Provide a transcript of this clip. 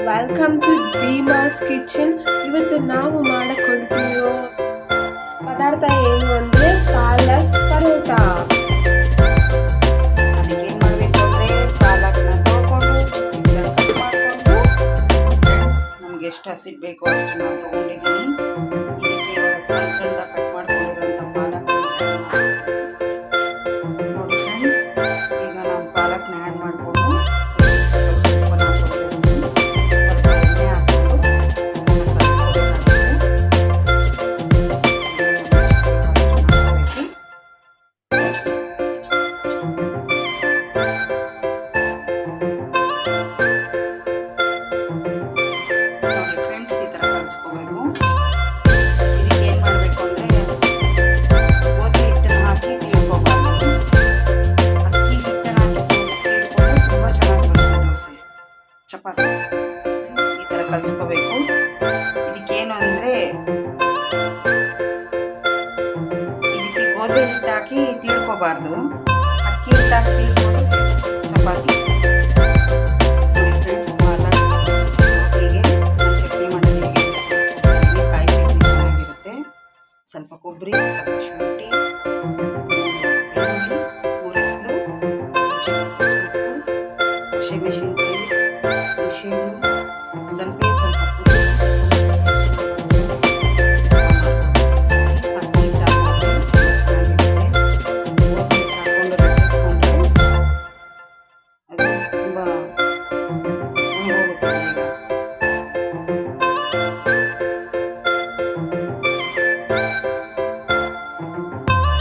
Welcome to ದೀಮಾಸ್ kitchen. ಇವತ್ತು ನಾವು ಮಾಡಿಕೊಳ್ತಿರೋ ಪದಾರ್ಥ ಏನು ಅಂದರೆ ಪಾಲಕ್ ಪರೋಟ. ಅದಕ್ಕೆ ಏನು ಮಾಡಬೇಕು ಅಂದರೆ ಪಾಲಕ್ನ ತೊಳ್ಕೊಂಡು ಕಟ್ ಮಾಡಿಕೊಂಡು ನಮ್ಗೆ ಎಷ್ಟು ಹಸಿಟ್ಟು ಬೇಕೋ ಅಷ್ಟು ನಾನು ತೊಗೊಂಡಿದ್ದೀನಿ. ಇದಕ್ಕೆ ಇವಾಗ ಸಣ್ಣ ಸಣ್ಣದಾಗಿ ಕಟ್ ಮಾಡ್ಕೊಂಡಿರೋಂಥ ಪಾಲಕ್ ನೋಡಿ ಫ್ರೆಂಡ್ಸ್. ಈಗ ನಾನು ಪಾಲಕ್ನ ಆ್ಯಡ್ ಮಾಡಿಕೊಂಡು ಚಪಾತಿ ಈ ಥರ ಕಲಿಸ್ಕೋಬೇಕು. ಇದಕ್ಕೇನು ಅಂದರೆ ಇದಕ್ಕೆ ಗೋಧಿ ಹಿಟ್ಟು ಹಾಕಿ ತಿಳ್ಕೊಬಾರ್ದು, ಅಕ್ಕಿ ಹಿಟ್ಟು ಹಾಕಿ ತಿಳ್ಕೊಂಡು ಚಪಾತಿ. ಫ್ರೆಂಡ್ಸ್ ಹೀಗೆ ಚಟ್ನಿ ಮಾಡೋದು ಕಾಯಿ ಚಟ್ನಿ ಚೆನ್ನಾಗಿರುತ್ತೆ. ಸ್ವಲ್ಪ ಕೊಬ್ಬರಿ